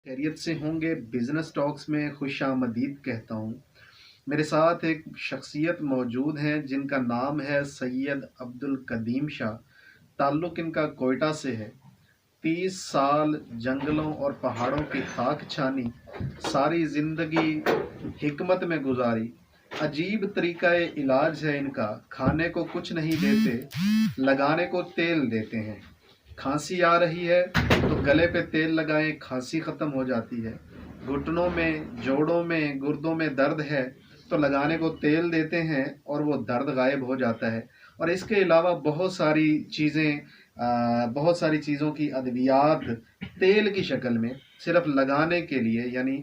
खैरियत से होंगे। बिज़नेस टॉक्स में खुश आमदीद कहता हूँ। मेरे साथ एक शख्सियत मौजूद हैं जिनका नाम है सैयद अब्दुल कदीम शाह। ताल्लुक़ इनका कोयटा से है। 30 साल जंगलों और पहाड़ों की खाक छानी, सारी ज़िंदगी हिकमत में गुजारी। अजीब तरीका इलाज है इनका, खाने को कुछ नहीं देते, लगाने को तेल देते हैं। खांसी आ रही है तो गले पे तेल लगाएं, खांसी ख़त्म हो जाती है। घुटनों में, जोड़ों में, गुर्दों में दर्द है तो लगाने को तेल देते हैं और वो दर्द गायब हो जाता है। और इसके अलावा बहुत सारी चीज़ों की अद्वियात तेल की शक्ल में सिर्फ लगाने के लिए, यानी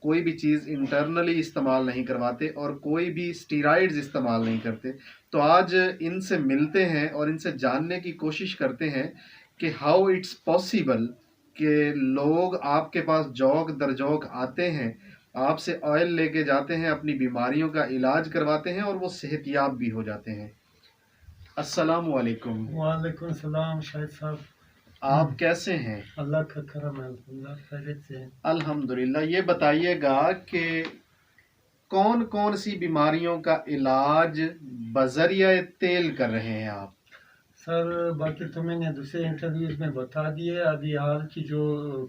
कोई भी चीज़ इंटरनली इस्तेमाल नहीं करवाते और कोई भी स्टीराइड्स इस्तेमाल नहीं करते। तो आज इनसे मिलते हैं और इनसे जानने की कोशिश करते हैं कि हाउ इट्स पॉसिबल कि लोग आपके पास जौक दर जौक आते हैं, आपसे ऑयल लेके जाते हैं, अपनी बीमारियों का इलाज करवाते हैं और वो सेहतियाब भी हो जाते हैं। अस्सलाम वालेकुम। वालेकुम सलाम शाहिद साहब। आप कैसे हैं? अल्लाह का करम है, अल्हम्दुलिल्लाह खैरियत से हैं। अल्हम्दुलिल्लाह। ये बताइएगा कि कौन कौन सी बीमारियों का इलाज बजरिया तेल कर रहे हैं आप? सर बाकी तो मैंने दूसरे इंटरव्यूज में बता दिए, अभी हाल की जो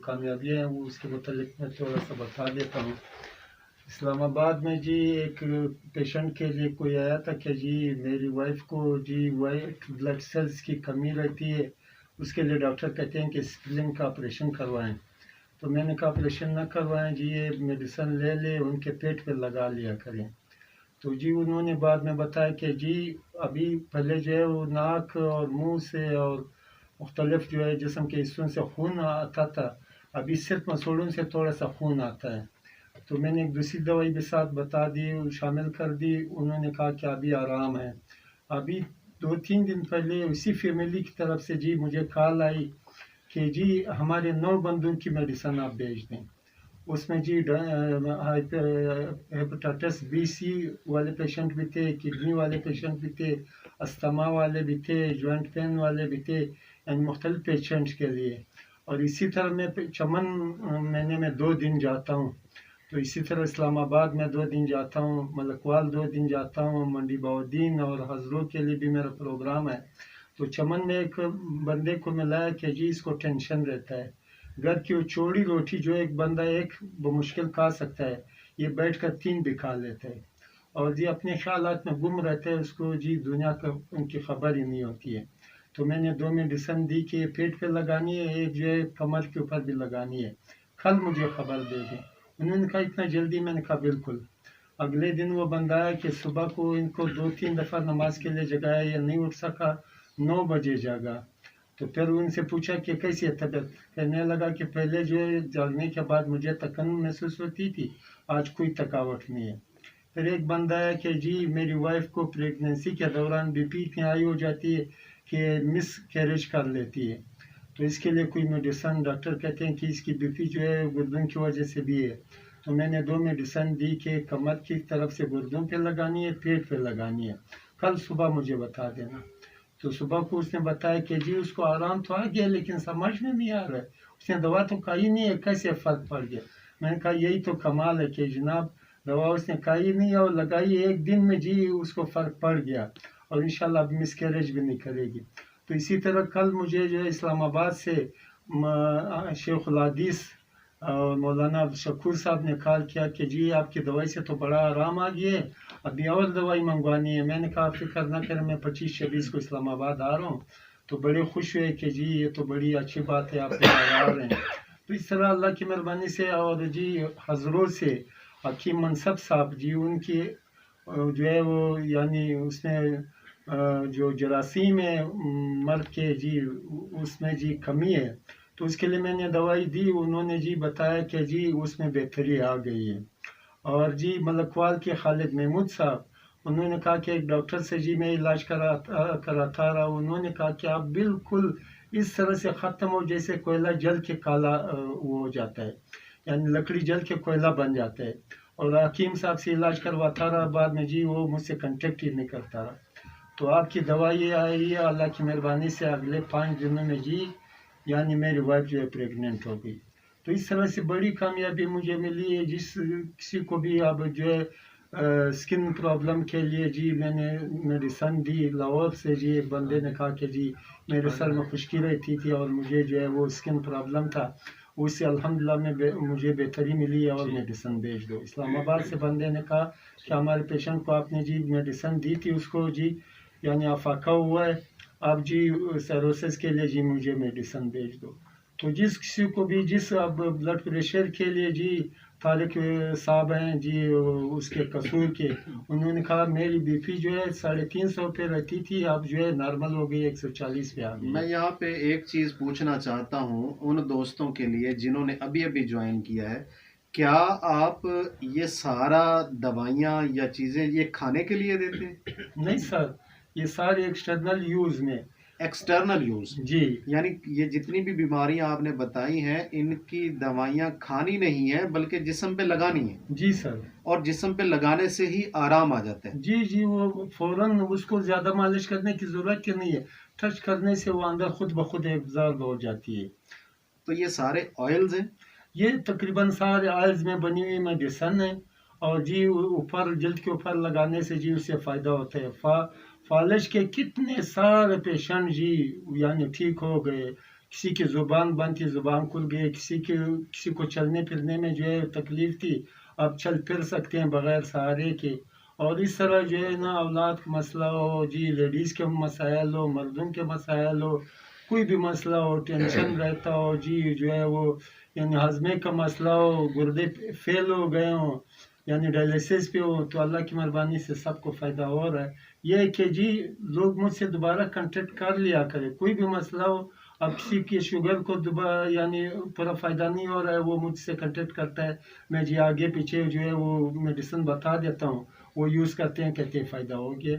कामयाबियाँ हैं वो उसके मुतालिक मैं थोड़ा सा बता देता हूँ। इस्लामाबाद में जी एक पेशेंट के लिए कोई आया था कि जी मेरी वाइफ को जी वाइट ब्लड सेल्स की कमी रहती है, उसके लिए डॉक्टर कहते हैं कि स्प्लिन का ऑपरेशन करवाएं। तो मैंने कहा ऑपरेशन ना करवाएं जी, ये मेडिसिन ले ले, उनके पेट पे लगा लिया करें। तो जी उन्होंने बाद में बताया कि जी अभी पहले जो है वो नाक और मुंह से और मुख्तलिफ जो है जिस्म के हिस्सों से खून आता था, अभी सिर्फ मसूड़ों से थोड़ा सा खून आता है। तो मैंने एक दूसरी दवाई भी साथ बता दी, शामिल कर दी। उन्होंने कहा कि अभी आराम है। अभी 2-3 दिन पहले उसी फैमिली की तरफ से जी मुझे कॉल आई कि जी हमारे 9 बंदों की मेडिसिन आप भेज दें। उसमें जी हेपेटाइटिस बी सी वाले पेशेंट भी थे, किडनी वाले पेशेंट भी थे, अस्थमा वाले भी थे, जॉइंट पेन वाले भी थे, यानी मुख्तलिफ पेशेंट्स के लिए। और इसी तरह मैं चमन महीने में 2 दिन जाता हूँ, तो इसी तरह इस्लामाबाद में 2 दिन जाता हूँ, मलकवाल 2 दिन जाता हूँ, मंडी बउद्दीन और हजरों के लिए भी मेरा प्रोग्राम है। तो चमन में एक बंदे को मिला है कि जी इसको टेंशन रहता है, घर की वो चौड़ी रोटी जो एक बंदा एक बमुश्किल खा सकता है, ये बैठ कर 3 भी खा लेता है। और जी अपने ख्यालात में गुम रहता है, उसको जी दुनिया का उनकी खबर ही नहीं होती है। तो मैंने 2 मेडिसिन दी कि पेट पे लगानी है, एक जो है कमर के ऊपर भी लगानी है, कल मुझे खबर दे दें। उन्होंने कहा इतना जल्दी? मैंने कहा बिल्कुल। अगले दिन वो बंदा है कि सुबह को इनको 2-3 दफ़ा नमाज के लिए जगाया, या नहीं उठ सका, 9 बजे जागा। तो फिर उनसे पूछा कि कैसी है तबीयत? कहने लगा कि पहले जो है जागने के बाद मुझे थकन महसूस होती थी, आज कोई थकावट नहीं है। फिर एक बंदा है कि जी मेरी वाइफ को प्रेगनेंसी के दौरान बीपी इतनी हाई हो जाती है कि मिस कैरेज कर लेती है, तो इसके लिए कोई मेडिसिन, डॉक्टर कहते हैं कि इसकी बीपी जो है गुर्दों की वजह से भी है। तो मैंने 2 मेडिसिन दी कि कमर की तरफ से गुर्दों पे लगानी है, पेट पे लगानी है, कल सुबह मुझे बता देना। तो सुबह को उसने बताया कि जी उसको आराम तो आ गया लेकिन समझ में नहीं आ रहा है, उसने दवा तो खाई नहीं है, कैसे फ़र्क पड़ गया? मैंने कहा यही तो कमाल है कि जनाब दवा उसने खाई नहीं और लगाई 1 दिन में जी उसको फ़र्क पड़ गया, और इंशाल्लाह अब मिसकैरेज भी नहीं करेगी। तो इसी तरह कल मुझे जो है इस्लामाबाद से शेखुल हदीस मौलाना शकूर साहब ने कॉल किया कि जी आपकी दवाई से तो बड़ा आराम आ गया है, अभी और दवाई मंगवानी है। मैंने कहा फिक्र ना करें, मैं 25-26 को इस्लामाबाद आ रहा हूँ। तो बड़े खुश हुए कि जी ये तो बड़ी अच्छी बात है, आप आ रहे हैं। तो इस तरह अल्लाह की मेहरबानी से, और जी हजरों से हकीम मनसब साहब जी उनकी जो है वो यानी उसमें जो जरासीम है मर्द के जी उसमें जी कमी है, तो उसके लिए मैंने दवाई दी। उन्होंने जी बताया कि जी उसमें बेहतरी आ गई है। और जी मलकवाल के खालिद महमूद साहब, उन्होंने कहा कि एक डॉक्टर से जी मैं इलाज कराता रहा, उन्होंने कहा कि आप बिल्कुल इस तरह से ख़त्म हो जैसे कोयला जल के काला वो हो जाता है, यानी लकड़ी जल के कोयला बन जाता है। और हकीम साहब से इलाज करवाता रहा, बाद में जी वो मुझसे कंटेक्ट ही नहीं करता रहा। तो आपकी दवा ये आई है, अल्लाह की मेहरबानी से अगले 5 दिनों में जी यानी मेरी वाइफ जो है प्रेग्नेंट हो गई। تو اس طرح سے بڑی کامیابی مجھے ملی ہے. جس کسی کو بھی اب جو ہے اسکن پرابلم کے لیے جی میں نے میڈیسن دی لاہور سے. جی ایک بندے نے کہا کہ جی میرے سر میں خشکی رہتی تھی اور مجھے جو ہے وہ اسکن پرابلم تھا, اس سے الحمدللہ مجھے بہتری ملی ہے اور میڈیسن بھیج دو. اسلام آباد سے بندے نے کہا کہ ہمارے پیشنٹ کو آپ نے جی میڈیسن دی تھی, اس کو جی یعنی افاقہ ہوا ہے, آپ جی سیروسس کے لیے جی مجھے میڈیسن بھیج دو. تو جس کسی کو بھی جس اب بلڈ پریشر کے لیے جی طارق صاحب ہیں جی اس کے قصور کے, انہوں نے کہا میری بی پی جو ہے 350 پہ رہتی تھی, اب جو ہے نارمل ہو گئی 140 پہ آ گئی. میں یہاں پہ ایک چیز پوچھنا چاہتا ہوں ان دوستوں کے لیے جنہوں نے ابھی ابھی جوائن کیا ہے, کیا آپ یہ سارا دوائیاں یا چیزیں یہ کھانے کے لیے دیتے ہیں؟ نہیں سر, یہ سارے ایکسٹرنل یوز میں. ایکسٹرنل یوز جی یعنی یہ جتنی بھی بیماریاں آپ نے بتائی ہیں ان کی دوائیاں کھانی نہیں ہیں بلکہ جسم پہ لگانی ہیں. جی سر. اور جسم پہ لگانے سے ہی آرام آ جاتا ہے. جی جی وہ فوراً اس کو زیادہ مالش کرنے کی ضرورت کی نہیں ہے, ٹچ کرنے سے وہ اندر خود بخود ابزارب ہو جاتی ہے. تو یہ سارے آئلز ہیں, یہ تقریباً سارے آئلز میں بنی ہوئی میڈیسن ہے, اور جی اوپر جلد کے اوپر لگانے سے جی اس سے فائدہ ہوتا ہے. فالج کے کتنے سارے پیشنٹ جی یعنی ٹھیک ہو گئے. کسی کی زبان بند تھی, زبان کھل گئی. کسی کو چلنے پھرنے میں جو ہے تکلیف تھی, اب چل پھر سکتے ہیں بغیر سہارے کے. اور اس طرح جو ہے نا اولاد کا مسئلہ ہو جی, لیڈیز کے مسائل ہو, مردوں کے مسائل ہو, کوئی بھی مسئلہ ہو, ٹینشن رہتا ہو جی جو ہے وہ یعنی ہضمے کا مسئلہ ہو, گردے فیل ہو گئے ہوں یعنی ڈائلیسس پہ ہو, تو اللہ کی مہربانی سے سب کو فائدہ ہو رہا ہے. یہ ہے کہ جی لوگ مجھ سے دوبارہ کنٹیکٹ کر لیا کرے, کوئی بھی مسئلہ ہو. اب کسی کی شوگر کو دوبارہ یعنی پورا فائدہ نہیں ہو رہا ہے, وہ مجھ سے کنٹیکٹ کرتا ہے, میں جی آگے پیچھے جو ہے وہ میڈیسن بتا دیتا ہوں, وہ یوز کرتے ہیں, کہتے ہیں فائدہ ہو گیا.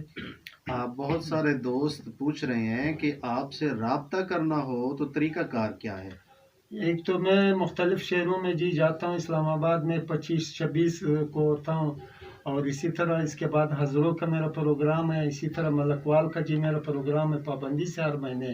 بہت سارے دوست پوچھ رہے ہیں کہ آپ سے رابطہ کرنا ہو تو طریقہ کار کیا ہے؟ ایک تو میں مختلف شہروں میں جی جاتا ہوں, اسلام آباد میں 25-26 کو ہوتا ہوں, اور اسی طرح اس کے بعد ہزروں کا میرا پروگرام ہے, اسی طرح ملکوال کا جی میرا پروگرام ہے پابندی سے ہر مہینے,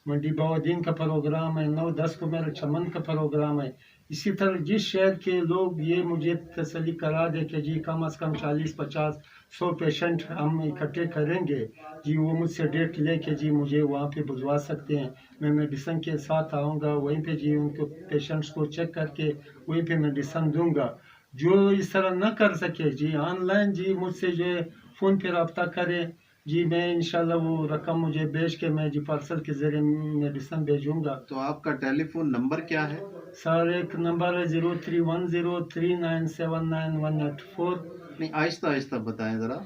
منڈی باؤدین کا پروگرام ہے, 9-10 کو میرا چمن کا پروگرام ہے. اسی طرح جس شہر کے لوگ یہ مجھے تسلی کرا دے کہ جی کم از کم 40-50-100 پیشنٹ ہم اکٹھے کریں گے, جی وہ مجھ سے ڈیٹ لے کے جی مجھے وہاں پہ بھجوا سکتے ہیں. میں میڈیسن کے ساتھ آؤں گا, وہیں پہ جی ان کو پیشنٹس کو چیک کر کے وہیں پہ میڈیسن دوں گا. جو اس طرح نہ کر سکے جی آن لائن جی مجھ سے جو ہے فون پہ رابطہ کرے, جی میں انشاءاللہ وہ رقم مجھے بیچ کے میں جی پارسل کے ذریعے میڈیسن بھیجوں گا. تو آپ کا ٹیلی فون نمبر کیا ہے؟ سر ایک نمبر ہے 0310397984. نہیں آہستہ آہستہ بتائیں ذرا.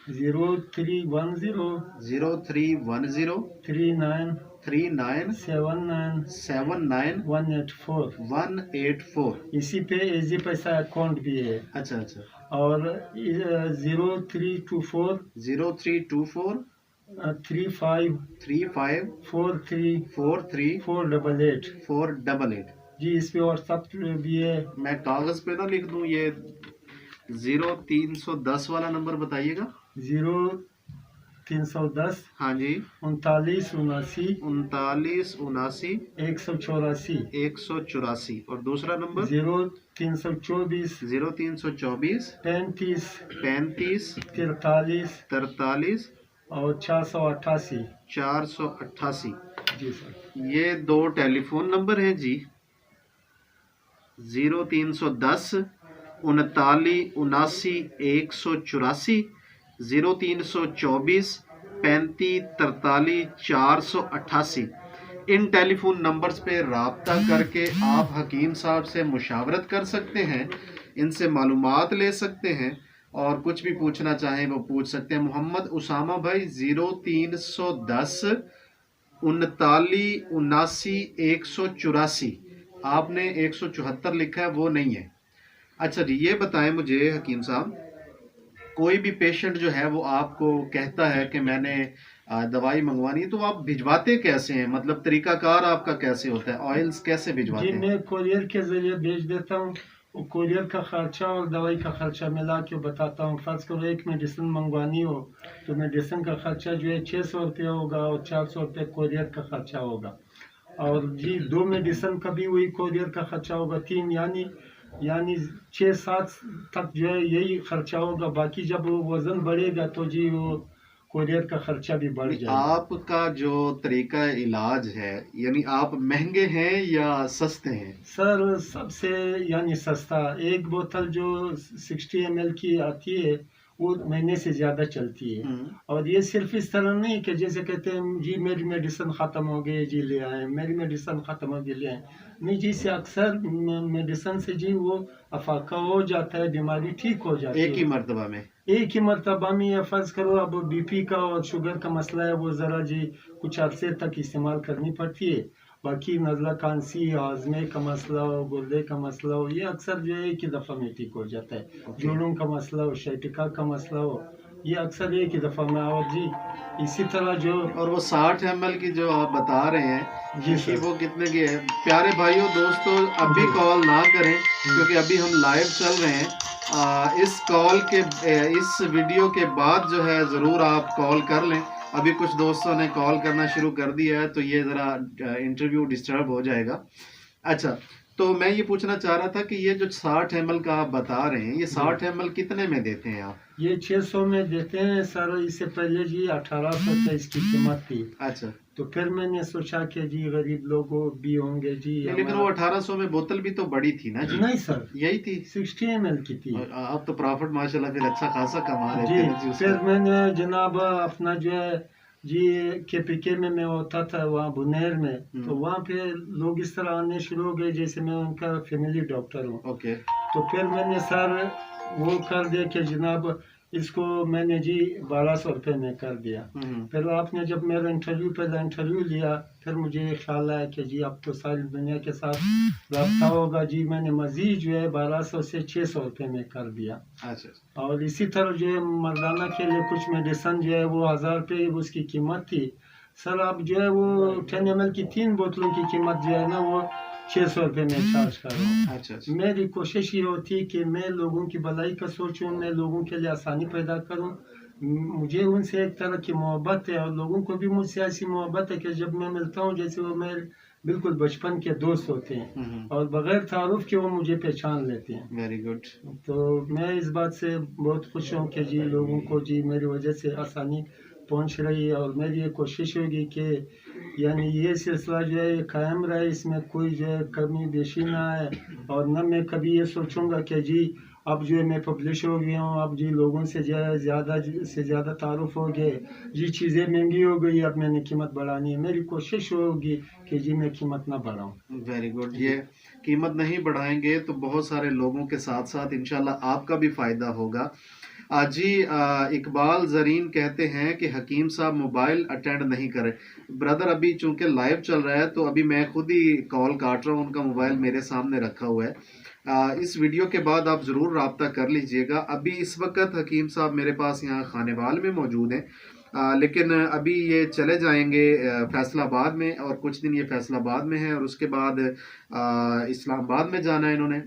0310 0310 39 79 184. اسی پہ ایزی پیسہ اکاؤنٹ بھی ہے. اچھا اچھا. اور 0324 0324 35 35 43 43 488. 488. جی اس پہ واٹس ایپ بھی ہے. میں کاغذ پہ نہ لکھ دوں, یہ 0310 والا نمبر بتائیے گا. 0310 ہاں جی 39 79 39 79 184. 184. اور دوسرا نمبر 0324 0324 35 35 43 43 اور 488. 488. جی سر. یہ دو ٹیلی فون نمبر ہیں جی. 0310 39 79 184 0324 35 43 488. ان ٹیلی فون نمبرز پہ رابطہ کر کے آپ حکیم صاحب سے مشاورت کر سکتے ہیں, ان سے معلومات لے سکتے ہیں, اور کچھ بھی پوچھنا چاہیں وہ پوچھ سکتے ہیں. محمد اسامہ بھائی 0310 39 79 184. آپ نے 174 لکھا ہے, وہ نہیں ہے. اچھا جی یہ بتائیں مجھے حکیم صاحب, کوئی بھی پیشنٹ جو ہے وہ آپ کو کہتا ہے کہ میں نے دوائی منگوانی ہے, تو آپ بھجواتے کیسے ہیں؟ مطلب طریقہ کار آپ کا کیسے ہوتا ہے؟ آئلز کیسے بھجواتے جی ہیں؟ میں کوریئر کے ذریعے بھیج دیتا ہوں. کوریئر کا خرچہ اور دوائی کا خرچہ ملا کے بتاتا ہوں. فرض کرو ایک میڈیسن منگوانی ہو تو میڈیسن کا خرچہ جو ہے 600 روپے ہوگا, اور 400 روپے کوریئر کا خرچہ ہوگا. और जी 2 मेडिसिन का भी वही कोरियर का खर्चा होगा, 3 यानी 6-7 तक जो है यही खर्चा होगा। बाकी जब वो वज़न बढ़ेगा तो जी वो कोरियर का खर्चा भी बढ़ यानी जाएगा। आपका जो तरीका इलाज है, यानी आप महंगे हैं या सस्ते हैं? सर सबसे यानी सस्ता, एक बोतल जो 60 ml की आती है वो महीने से ज़्यादा चलती है। और ये सिर्फ इस तरह नहीं कि जैसे कहते हैं जी मेरी मेडिसिन ख़त्म हो गई जी ले आए, मेरी मेडिसिन ख़त्म हो गई ले आए, नहीं जी से अक्सर मेडिसिन से जी वो अफाका हो जाता है, बीमारी ठीक हो जाती है एक ही मर्तबा में? एक ही मरतबा में। या फर्ज करो अब बीपी का और शुगर का मसला है, वो ज़रा जी कुछ अरसे तक इस्तेमाल करनी पड़ती है। बाकी नज़ला खांसी, हाजमे का मसला हो, गुर्दे का मसला हो, ये अक्सर जो है एक ही दफ़ा में ठीक हो जाता है। जोड़ों का मसला हो, शैटिका का मसला हो, ये अक्सर एक ही दफ़ा में। और जी इसी तरह जो और वो 60 ml की जो आप बता रहे हैं जी कि सर, वो कितने की है? प्यारे भाइयों दोस्तों, अभी जी कॉल ना करें क्योंकि अभी हम लाइव चल रहे हैं। इस कॉल के इस वीडियो के बाद जो है ज़रूर आप कॉल कर लें। अभी कुछ दोस्तों ने कॉल करना शुरू कर दिया है तो ये ज़रा इंटरव्यू डिस्टर्ब हो जाएगा। अच्छा, तो मैं ये पूछना चाह रहा था कि ये जो 60 ml का आप बता रहे हैं, ये 60 ml कितने में देते हैं आप? ये 600 में देते हैं सर। इससे पहले जी 1800 का इसकी कीमत थी। अच्छा, तो फिर मैंने सोचा कि जी गरीब लोग भी होंगे जी लेकिन वो 1800 में बोतल भी तो बड़ी थी ना जी? नहीं सर, यही थी? 60 ml की थी आप तो प्रॉफिट माशाल्लाह फिर अच्छा खासा कमा जी। लेते हैं जी फिर उसमें। मैंने जनाब अपना जो है जी KPK में मैं होता था वहाँ बुनेर में, तो वहाँ पे लोग इस तरह आने शुरू हो गए जैसे मैं उनका फैमिली डॉक्टर हूँ। ओके। तो फिर मैंने सर वो कर दिया कि जनाब इसको मैंने जी 1200 रुपये में कर दिया। फिर आपने जब मेरा पहला इंटरव्यू लिया, फिर मुझे ख्याल आया कि जी अब तो सारी दुनिया के साथ रब्ता होगा जी। मैंने मज़ीद जो है 1200 से 600 रुपये में कर दिया। अच्छा। और इसी तरह जो है मर्दाना के लिए कुछ मेडिसन जो है वो 1000 रुपये उसकी कीमत थी सर। अब जो है वो 10 ml की 3 बोतलों की कीमत जो है ना वो 600 रुपये में चार्ज कर रहा हूँ। अच्छा। मेरी कोशिश ये होती है कि मैं लोगों की भलाई का सोचूं, मैं लोगों के लिए आसानी पैदा करूं। मुझे उनसे एक तरह की मोहब्बत है और लोगों को भी मुझसे ऐसी मोहब्बत है कि जब मैं मिलता हूं जैसे वो मेरे बिल्कुल बचपन के दोस्त होते हैं और बगैर तारुफ के वो मुझे पहचान लेते हैं। Very good. तो मैं इस बात से बहुत खुश हूँ कि जी लोगों को जी मेरी वजह से आसानी पहुँच रही है। और मेरी ये कोशिश होगी कि यानी ये सिलसिला जो है ये कायम रहे, इसमें कोई जो है कमी बेशी ना आए। और न मैं कभी ये सोचूंगा कि जी अब जो है मैं पब्लिश हो गया हूँ, अब जी लोगों से जो है ज़्यादा से ज़्यादा तारुफ हो गए जी, चीज़ें महंगी हो गई अब मैंने कीमत बढ़ानी है। मेरी कोशिश होगी कि जी मैं कीमत ना बढ़ाऊँ। Very good. ये कीमत नहीं बढ़ाएंगे तो बहुत सारे लोगों के साथ साथ इंशाल्लाह आपका भी फ़ायदा होगा। जी इकबाल ज़रीन कहते हैं कि हकीम साहब मोबाइल अटेंड नहीं करें। ब्रदर अभी चूंकि लाइव चल रहा है तो अभी मैं खुद ही कॉल काट रहा हूँ, उनका मोबाइल मेरे सामने रखा हुआ है। इस वीडियो के बाद आप ज़रूर रब्ता कर लीजिएगा। अभी इस वक्त हकीम साहब मेरे पास यहाँ खानेवाल में मौजूद हैं, लेकिन अभी ये चले जाएंगे फैसलाबाद में, और कुछ दिन ये फैसलाबाद में है और उसके बाद इस्लामाबाद में जाना है इन्होंने,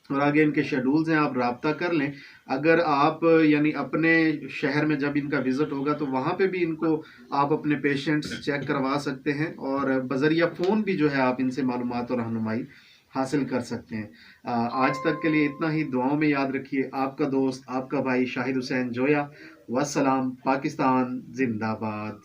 और आगे इनके शेड्यूल्स हैं। आप रब्ता कर लें। अगर आप यानी अपने शहर में जब इनका विज़िट होगा तो वहाँ पे भी इनको आप अपने पेशेंट्स चेक करवा सकते हैं और बज़रिया फ़ोन भी जो है आप इनसे मालूमात और रहनुमाई हासिल कर सकते हैं। आज तक के लिए इतना ही। दुआओं में याद रखिए। आपका दोस्त, आपका भाई शाहिद हुसैन जोया। वस्सलाम। पाकिस्तान जिंदाबाद।